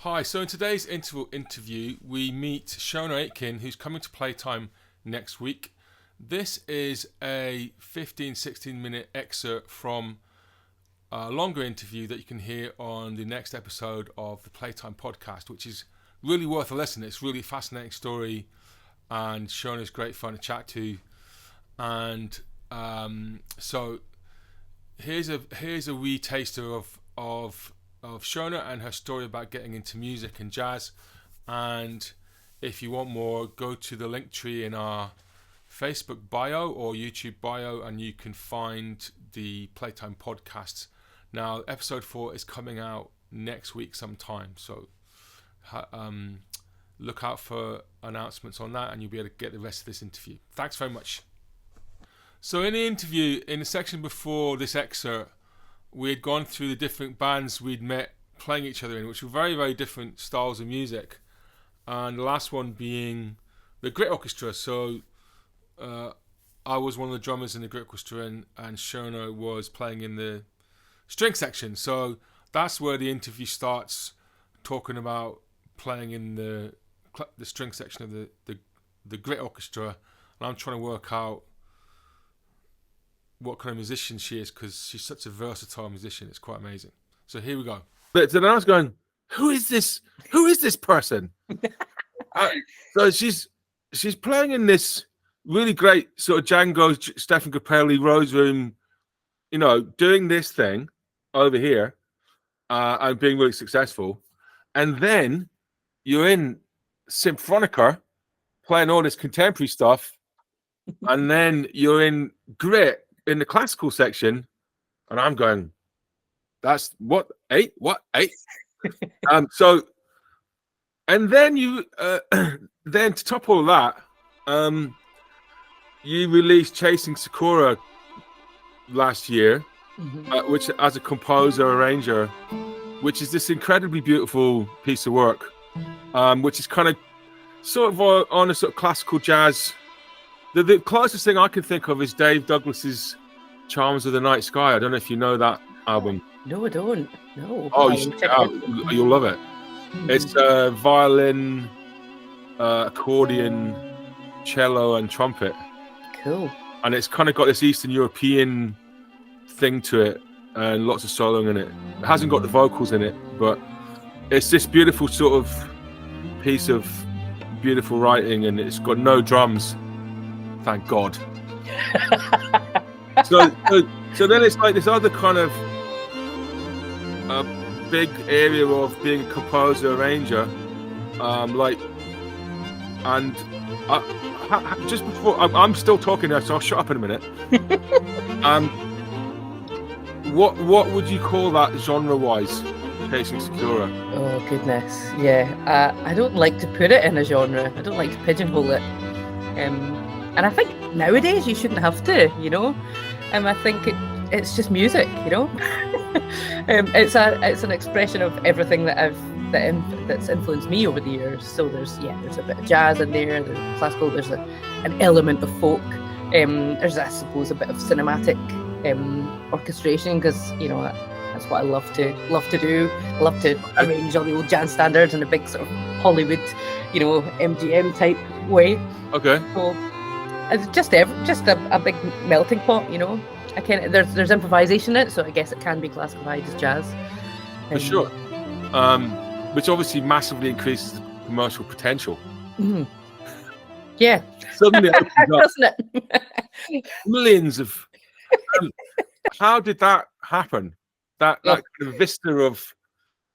Hi, so in today's interview, we meet Seonaid, Aitken, who's coming to Playtime next week. This is a 16 minute excerpt from a longer interview that you can hear on the next episode of the Playtime podcast, which is really worth a listen. It's really a fascinating story, and Seonaid's great fun to chat to. And so here's a wee taster of Seonaid and her story about getting into music and jazz. And if you want more, go to the link tree in our Facebook bio or YouTube bio, and you can find the Playtime podcasts. Now, episode 4 is coming out next week sometime, so look out for announcements on that, and you'll be able to get the rest of this interview. Thanks very much. So in the interview, in the section before this excerpt, we had gone through the different bands we'd met playing each other in, which were very, very different styles of music. And the last one being the Grit Orchestra. So I was one of the drummers in the Grit Orchestra, and Seonaid was playing in the string section. So that's where the interview starts, talking about playing in the string section of the Grit Orchestra. And I'm trying to work out what kind of musician she is, because she's such a versatile musician. It's quite amazing. So here we go. But then I was going, who is this person? So she's playing in this really great sort of Django, Stephen Grappelli, Rose Room, doing this thing over here and being really successful. And then you're in Symphonica playing all this contemporary stuff, and then you're in Grit in the classical section, and I'm going, that's what eight? So, and then you, then to top all of that, you released Chasing Sakura last year, which as a composer arranger, which is this incredibly beautiful piece of work, which is kind of sort of on a sort of classical jazz. The closest thing I can think of is Dave Douglas's Charms of the Night Sky. I don't know if you know that album. No, I don't. No. Oh, you should check it out. You'll love it. It's violin, accordion, cello, and trumpet. Cool. And it's kind of got this Eastern European thing to it, and lots of soloing in it. It hasn't got the vocals in it, but it's this beautiful sort of piece of beautiful writing, and it's got no drums. Thank God. so then it's like this other kind of big area of being a composer, arranger, just before I'm still talking now, so I'll shut up in a minute. What would you call that genre-wise? Chasing Sakura. Oh goodness, yeah. I don't like to put it in a genre. I don't like to pigeonhole it. And I think nowadays you shouldn't have to, I think it's just music, It's an expression of everything that's influenced me over the years. So there's a bit of jazz in there, there's classical, there's an element of folk, there's I suppose a bit of cinematic orchestration, because that's what I love to do. I love to arrange all the old jazz standards in a big sort of Hollywood, MGM type way. Okay. So it's just a big melting pot, there's improvisation in it, so I guess it can be classified as jazz. For sure. Which obviously massively increases the commercial potential. Mm-hmm. Yeah. Suddenly it opens up doesn't it? millions of. How did that happen? That kind of vista of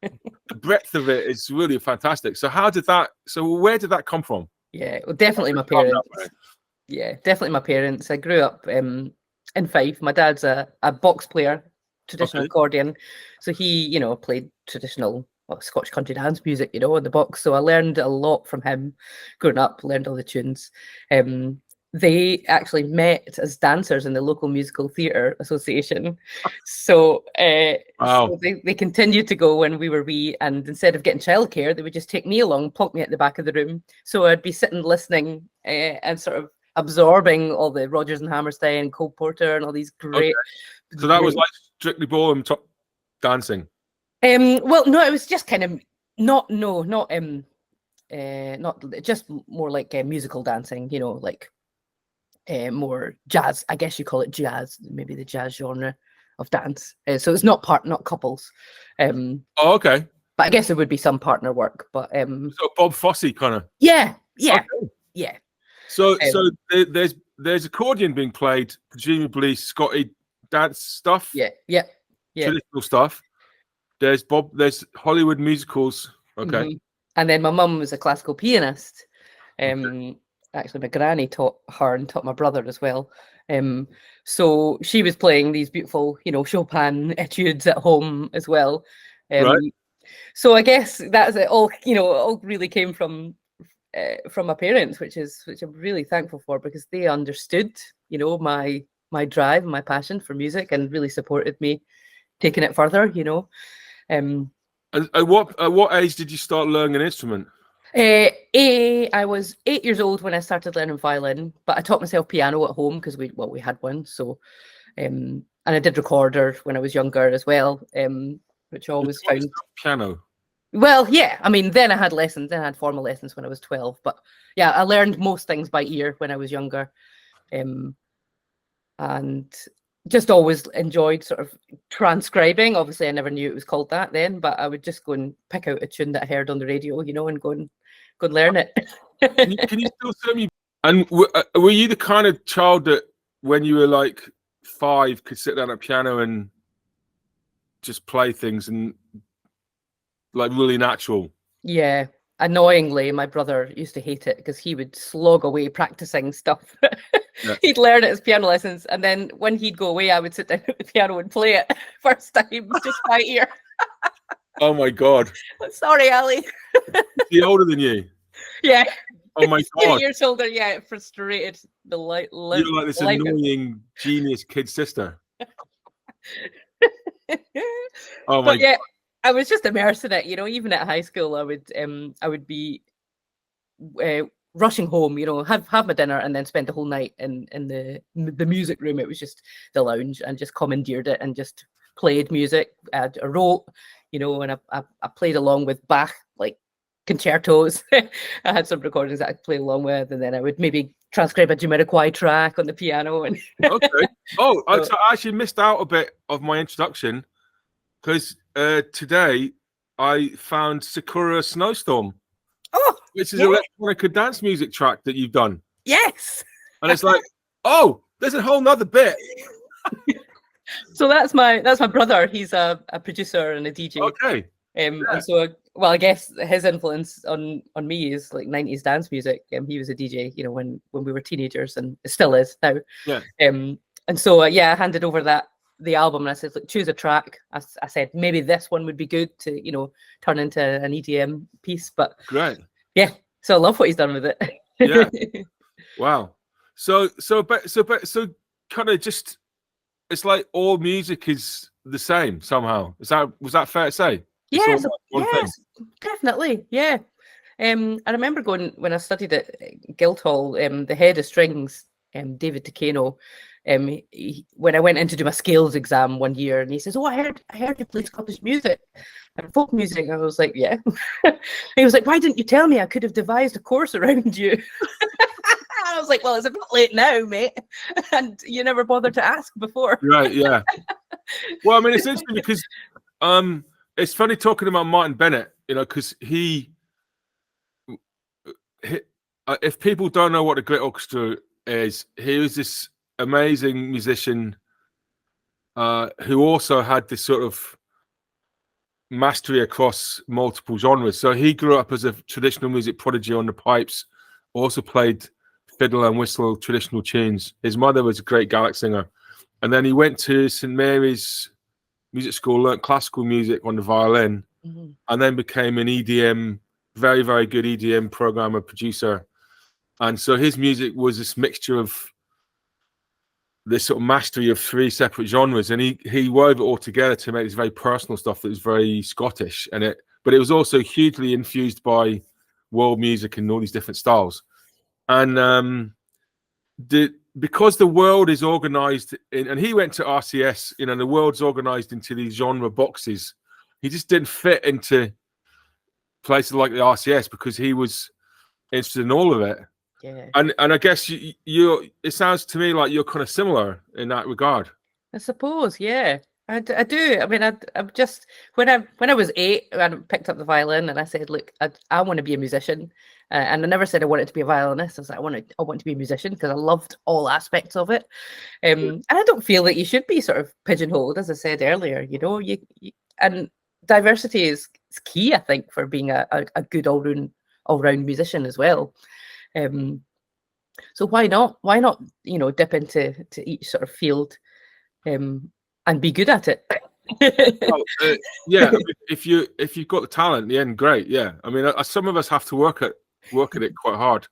the breadth of it is really fantastic. So where did that come from? Yeah, well, definitely my parents. Yeah, definitely my parents. I grew up in Fife. My dad's a box player, traditional accordion. So he, played traditional Scottish country dance music, on the box. So I learned a lot from him growing up, learned all the tunes. They actually met as dancers in the local musical theatre association. So, so they continued to go when we were wee, and instead of getting childcare, they would just take me along, plonk me at the back of the room. So I'd be sitting listening and sort of absorbing all the Rodgers and Hammerstein, Cole Porter, and all these great. So that was like Strictly Ballroom top dancing. Well, no, it was just kind of Not just more like musical dancing, you know, like more jazz. I guess you call it jazz, maybe the jazz genre of dance. So it's not couples. Oh, okay. But I guess it would be some partner work. But so Bob Fosse kind of. yeah. Okay. Yeah. So there's accordion being played, presumably Scotty dance stuff. Yeah. Traditional stuff. There's Hollywood musicals. Okay. Mm-hmm. And then my mum was a classical pianist. Actually, my granny taught her and taught my brother as well. So she was playing these beautiful, you know, Chopin etudes at home as well. Right. So I guess that's it. All, you know, all really came from my parents, which I'm really thankful for, because they understood, you know, my drive and my passion for music, and really supported me taking it further. You know. At what age did you start learning an instrument? I was 8 years old when I started learning violin, but I taught myself piano at home because we had one. So, and I did recorder when I was younger as well, which I always found piano. Well, yeah. I mean, then I had lessons. Then I had formal lessons when I was 12. But yeah, I learned most things by ear when I was younger, and just always enjoyed sort of transcribing. Obviously, I never knew it was called that then, but I would just go and pick out a tune that I heard on the radio, you know, and go and learn it. Can you still tell me? And were you the kind of child that, when you were like 5, could sit down at a piano and just play things and like really natural? Yeah. Annoyingly, my brother used to hate it because he would slog away practicing stuff. Yeah. He'd learn at his piano lessons, and then when he'd go away, I would sit down at the piano and play it first time, just by ear. Oh my God! Sorry, Ali. Is he older than you? Yeah. Oh my God! 8 years older. Yeah, it frustrated the light. You're like this annoying genius kid sister. Oh my! But yeah, I was just immersed in it, you know. Even at high school, I would be rushing home, you know, have my dinner and then spend the whole night in the music room. It was just the lounge, and just commandeered it and just played music. I wrote, you know, and I played along with Bach, like concertos. I had some recordings that I'd play along with, and then I would maybe transcribe a Jamiroquai track on the piano. And okay. Oh, so I actually missed out a bit of my introduction, because today I found Sakura Snowstorm. Oh, which is electronic dance music track that you've done. Yes. And it's like, oh, there's a whole nother bit. So that's my brother. He's a producer and a DJ. Okay. And so, well, I guess his influence on me is like 90s dance music. He was a DJ, you know, when we were teenagers, and it still is now. Yeah. And so, I handed over the album, and I said, look, choose a track. I said maybe this one would be good to, you know, turn into an EDM piece. But great. Yeah. So I love what he's done with it. Yeah. Wow. So kind of just, it's like all music is the same somehow. Was that fair to say? Yes, definitely. Yeah. I remember going when I studied at Guildhall, the head of strings, David Takeno, when I went in to do my scales exam one year, and he says, "Oh, I heard you play Scottish music and folk music." And I was like, "Yeah." He was like, "Why didn't you tell me? I could have devised a course around you." I was like, "Well, it's a bit late now, mate, and you never bothered to ask before." Right. Yeah. Well, I mean, it's interesting because it's funny talking about Martin Bennett, you know, because he if people don't know what the Great Orchestra is, he was this amazing musician who also had this sort of mastery across multiple genres. So he grew up as a traditional music prodigy on the pipes, also played fiddle and whistle traditional tunes. His mother was a great Gaelic singer, and then he went to St Mary's Music School, learnt classical music on the violin, and then became an EDM, very, very good EDM programmer, producer. And so his music was this mixture of this sort of mastery of 3 separate genres, and he wove it all together to make this very personal stuff that was very Scottish, but it was also hugely infused by world music and all these different styles. And because the world is organized and he went to RCS, you know, the world's organized into these genre boxes. He just didn't fit into places like the RCS because he was interested in all of it. Yeah. And I guess you it sounds to me like you're kind of similar in that regard. I suppose, yeah. I do. I mean, I'm just when I was 8, I picked up the violin and I said, "Look, I want to be a musician," and I never said I wanted to be a violinist. I was like, I want to be a musician because I loved all aspects of it. And I don't feel that you should be sort of pigeonholed, as I said earlier. You know, you and diversity is key, I think, for being a good all round musician as well. So why not? Why not? You know, dip into each sort of field. And be good at it. Well, yeah, I mean, if you've got the talent in the end, great. Yeah, I mean, some of us have to work at it quite hard.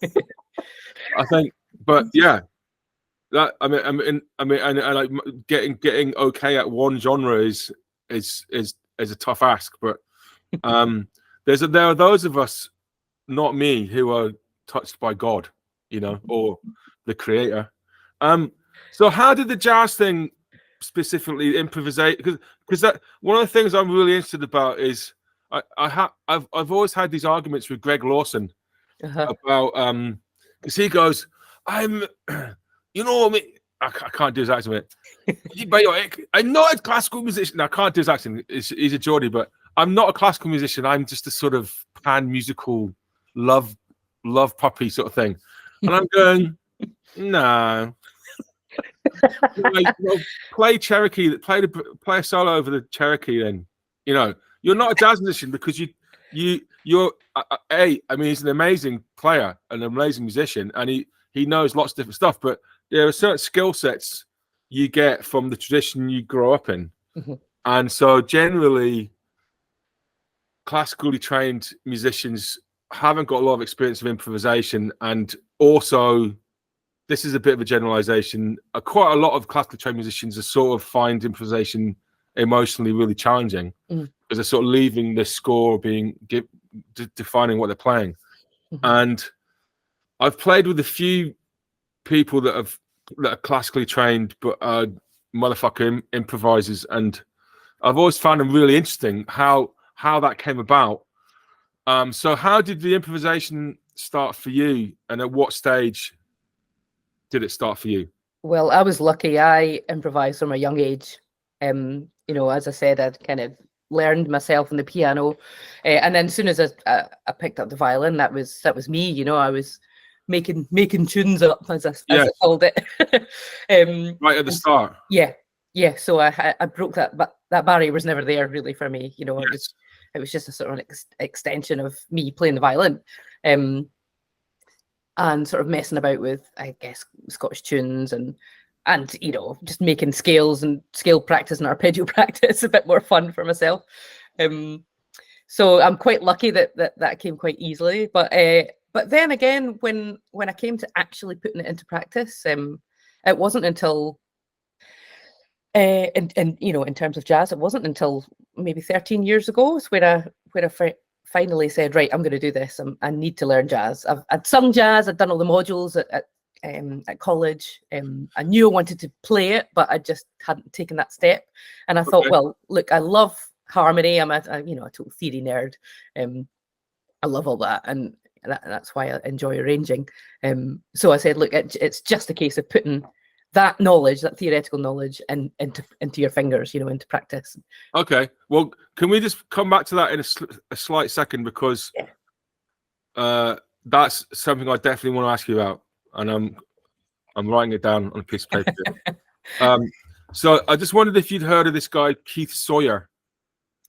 I think, but yeah, that I mean, and like getting okay at one genre is a tough ask. But there are those of us, not me, who are touched by God, you know, or the Creator. So how did the jazz thing specifically improvise? Because that one of the things I'm really interested about is I've always had these arguments with Greg Lawson about because he goes, you know, I can't do his accent. I'm not a classical musician. I can't do his accent. He's a Geordie, but I'm not a classical musician. I'm just a sort of pan musical love puppy sort of thing. And I'm going, no. Play Cherokee. Play a solo over the Cherokee. Then you know you're not a jazz musician because you're I mean, he's an amazing player, an amazing musician, and he knows lots of different stuff. But there are certain skill sets you get from the tradition you grow up in, and so generally, classically trained musicians haven't got a lot of experience of improvisation, and also. This is a bit of a generalization. Quite a lot of classically trained musicians are sort of find improvisation emotionally really challenging because they're sort of leaving the score being defining what they're playing. And I've played with a few people that are classically trained but are motherfucking improvisers, and I've always found them really interesting how that came about. So how did the improvisation start for you, and at what stage did it start for you? Well, I was lucky. I improvised from a young age. You know, as I said, I'd kind of learned myself on the piano, and then as soon as I picked up the violin, that was me. You know, I was making tunes up as I called it. Right at the start. Yeah. So I broke that, but that barrier was never there really for me. You know, it was just a sort of an extension of me playing the violin. And sort of messing about with, I guess, Scottish tunes and you know, just making scales and scale practice and arpeggio practice a bit more fun for myself. So I'm quite lucky that came quite easily. But then again, when I came to actually putting it into practice, it wasn't until and you know, in terms of jazz, it wasn't until maybe 13 year ago where I finally said, right, I'm going to do this. I need to learn jazz. I'd sung jazz. I'd done all the modules at college. I knew I wanted to play it, but I just hadn't taken that step. And I thought, well, look, I love harmony. I'm a total theory nerd. I love all that, and that's why I enjoy arranging. So I said, look, it's just a case of putting that knowledge, that theoretical knowledge, and into your fingers, you know, into practice. Okay. Well, can we just come back to that in a slight second, because that's something I definitely want to ask you about, and I'm writing it down on a piece of paper. So I just wondered if you'd heard of this guy Keith Sawyer.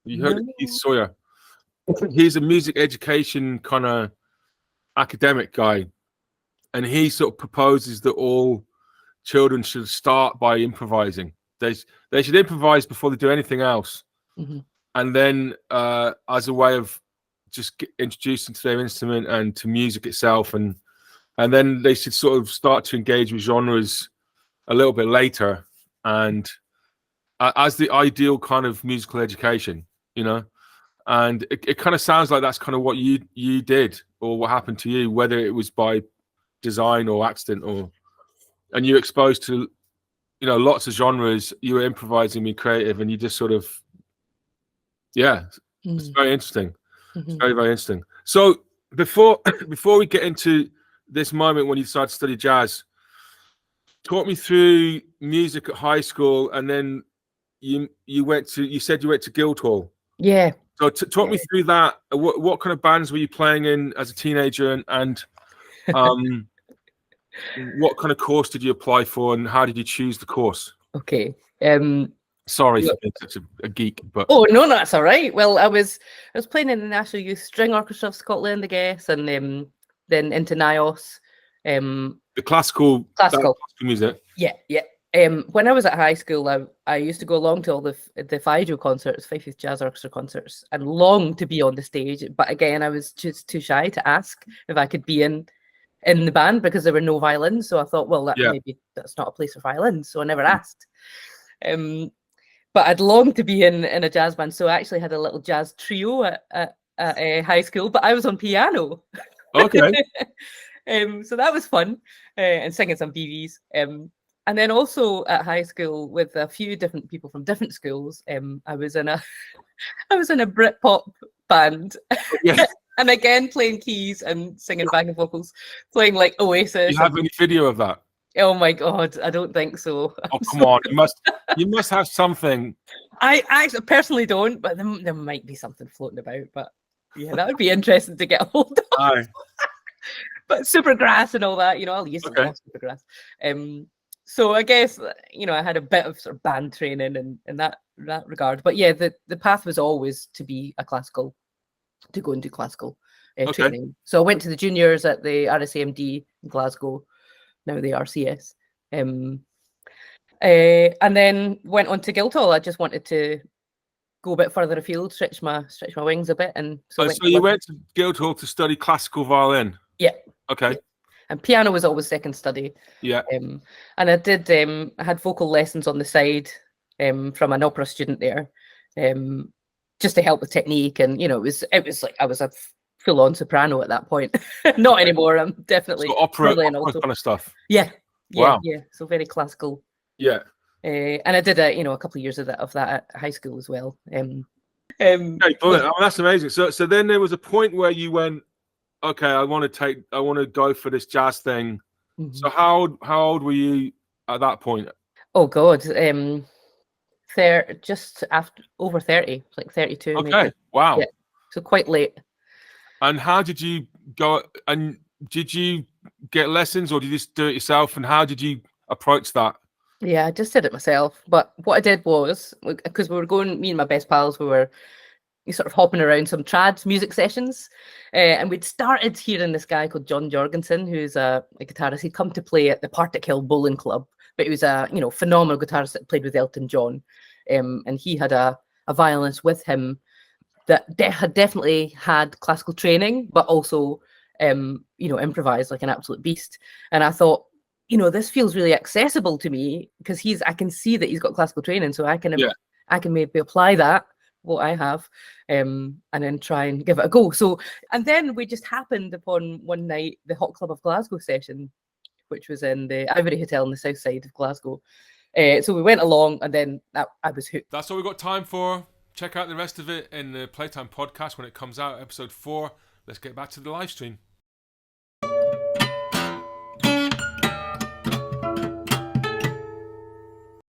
You heard of Keith Sawyer? He's a music education kind of academic guy, and he sort of proposes that all children should start by improvising. They should improvise before they do anything else, and then as a way of just introducing to their instrument and to music itself, and then they should sort of start to engage with genres a little bit later, and as the ideal kind of musical education, you know. And it kind of sounds like that's kind of what you did, or what happened to you, whether it was by design or accident, and you're exposed to, you know, lots of genres. You were improvising, being creative, and you just sort of, it's very interesting. It's very, very interesting. So before we get into this moment when you decided to study jazz, talk me through music at high school, and then you said you went to Guildhall. Yeah. So talk me through that. What kind of bands were you playing in as a teenager, and what kind of course did you apply for, and how did you choose the course? Okay. Sorry for being such a geek, but no, that's all right. Well, I was playing in the National Youth String Orchestra of Scotland, I guess, and then into NIOS. The classical music. Yeah. When I was at high school, I used to go along to all the FIJO concerts, Fife Youth Jazz Orchestra concerts, and longed to be on the stage. But again, I was just too shy to ask if I could be in the band because there were no violins. So I thought, well, maybe that's not a place for violins. So I never asked. But I'd longed to be in a jazz band. So I actually had a little jazz trio at high school, but I was on piano. Okay. So that was fun, and singing some BVs. And then also at high school with a few different people from different schools, I was in a Britpop band. Yeah. And again playing keys and singing backing vocals, playing like Oasis. Do you have any video of that? Oh my God, I don't think so. Oh, come on. You must have something. I actually personally don't, but there might be something floating about. But yeah, that would be interesting to get a hold of. Aye. But Supergrass and all that, I'll use some Supergrass. So I guess, I had a bit of sort of band training in that regard. But yeah, the path was always to go and do classical training. So I went to the juniors at the RSAMD in Glasgow, now the RCS. And then went on to Guildhall. I just wanted to go a bit further afield, stretch my wings a bit. And so you went to Guildhall to study classical violin? Yeah. Okay. Yeah. And piano was always second study. Yeah. And I did I had vocal lessons on the side from an opera student there, just to help with technique. And it was like I was a full-on soprano at that point. Not anymore. I'm definitely so opera kind of stuff. Yeah. Wow. Yeah. So very classical. Yeah. And I did a couple of years of that at high school as well. Okay, that's amazing. So then there was a point where you went, okay, I want to go for this jazz thing. Mm-hmm. So how old were you at that point? Oh God, just after over 30, like 32. Okay, maybe. Wow. Yeah. So quite late. And how did you go? And did you get lessons, or did you just do it yourself? And how did you approach that? Yeah, I just did it myself. But what I did was, because we were going, me and my best pals, we were sort of hopping around some trad music sessions, and we'd started hearing this guy called John Jorgensen, who's a guitarist. He'd come to play at the Partick Hill Bowling Club, but he was a phenomenal guitarist that played with Elton John, and he had a violinist with him that had definitely had classical training, but also improvised like an absolute beast. And I thought, this feels really accessible to me because I can see that he's got classical training, so I can maybe apply that, what I have, and then try and give it a go. So, and then we just happened upon one night the Hot Club of Glasgow session, which was in the Ivory Hotel on the south side of Glasgow. So we went along, and then I was hooked. That's all we've got time for. Check out the rest of it in the Playtime podcast when it comes out, episode 4. Let's get back to the live stream.